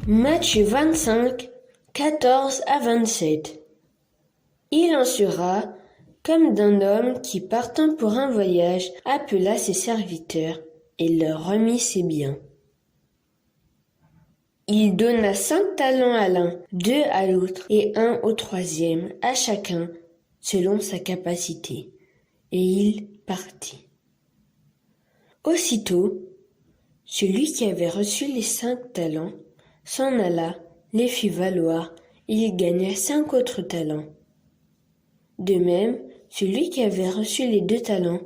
Matthieu 25, 14 à 27. Il en sera comme d'un homme qui, partant pour un voyage, appela ses serviteurs et leur remit ses biens. Il donna 5 talents à l'un, 2 à l'autre et 1 au troisième, à chacun, selon sa capacité. Et il partit. Aussitôt, celui qui avait reçu les 5 talents s'en alla, les fit valoir, et il gagna 5 autres talents. De même, celui qui avait reçu les 2 talents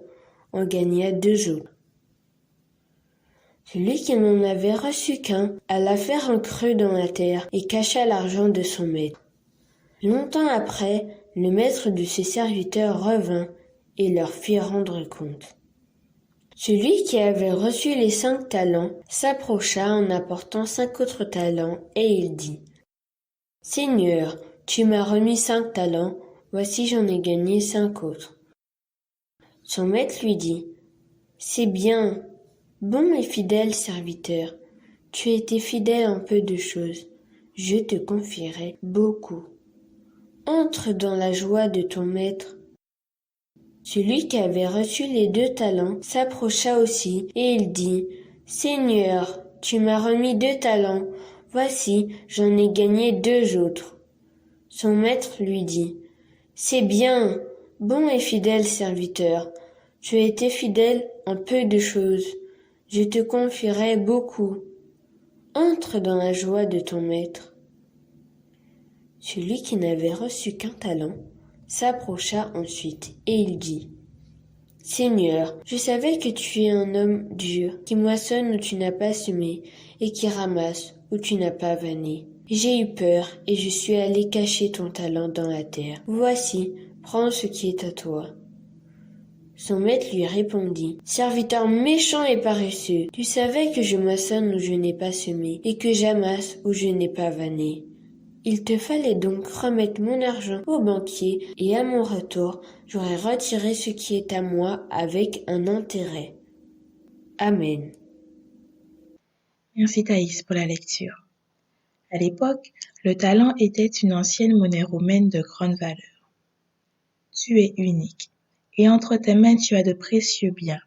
en gagna 2 autres. Celui qui n'en avait reçu qu'un alla faire un creux dans la terre et cacha l'argent de son maître. Longtemps après, le maître de ses serviteurs revint et leur fit rendre compte. Celui qui avait reçu les 5 talents s'approcha en apportant 5 autres talents et il dit : « Seigneur, tu m'as remis 5 talents, voici j'en ai gagné 5 autres. » Son maître lui dit : « C'est bien, bon et fidèle serviteur, tu as été fidèle en peu de choses, je te confierai beaucoup. Entre dans la joie de ton maître. » Celui qui avait reçu les 2 talents s'approcha aussi, et il dit : « Seigneur, tu m'as remis 2 talents, voici, j'en ai gagné 2 autres. » Son maître lui dit : « C'est bien, bon et fidèle serviteur, tu as été fidèle en peu de choses, je te confierai beaucoup. Entre dans la joie de ton maître. » Celui qui n'avait reçu qu'un talent s'approcha ensuite, et il dit : « Seigneur, je savais que tu es un homme dur, qui moissonne où tu n'as pas semé, et qui ramasse où tu n'as pas vanné. J'ai eu peur, et je suis allé cacher ton talent dans la terre. Voici, prends ce qui est à toi. » Son maître lui répondit : « Serviteur méchant et paresseux, tu savais que je moissonne où je n'ai pas semé, et que j'amasse où je n'ai pas vanné. Il te fallait donc remettre mon argent au banquier, et à mon retour, j'aurais retiré ce qui est à moi avec un intérêt. » Amen. Merci Thaïs pour la lecture. À l'époque, le talent était une ancienne monnaie romaine de grande valeur. Tu es unique, et entre tes mains tu as de précieux biens.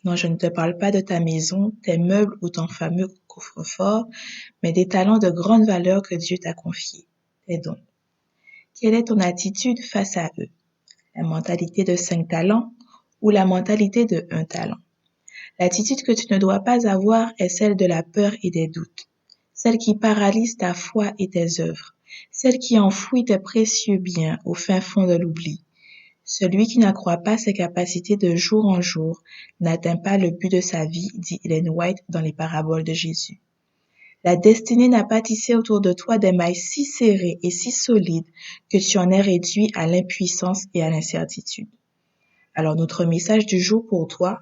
Non, je ne te parle pas de ta maison, tes meubles ou ton fameux coffre-fort, mais des talents de grande valeur que Dieu t'a confiés, tes dons. Quelle est ton attitude face à eux? La mentalité de 5 talents ou la mentalité de 1 talent? L'attitude que tu ne dois pas avoir est celle de la peur et des doutes, celle qui paralyse ta foi et tes œuvres, celle qui enfouit tes précieux biens au fin fond de l'oubli. Celui qui n'accroît pas ses capacités de jour en jour n'atteint pas le but de sa vie, dit Ellen White dans les paraboles de Jésus. La destinée n'a pas tissé autour de toi des mailles si serrées et si solides que tu en es réduit à l'impuissance et à l'incertitude. Alors notre message du jour pour toi: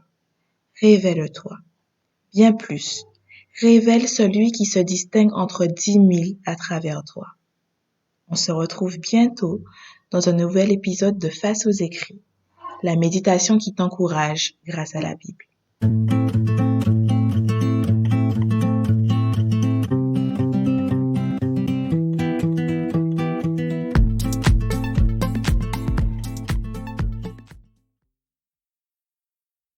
révèle-toi. Bien plus, révèle celui qui se distingue entre 10 000 à travers toi. On se retrouve bientôt dans un nouvel épisode de Face aux écrits, la méditation qui t'encourage grâce à la Bible.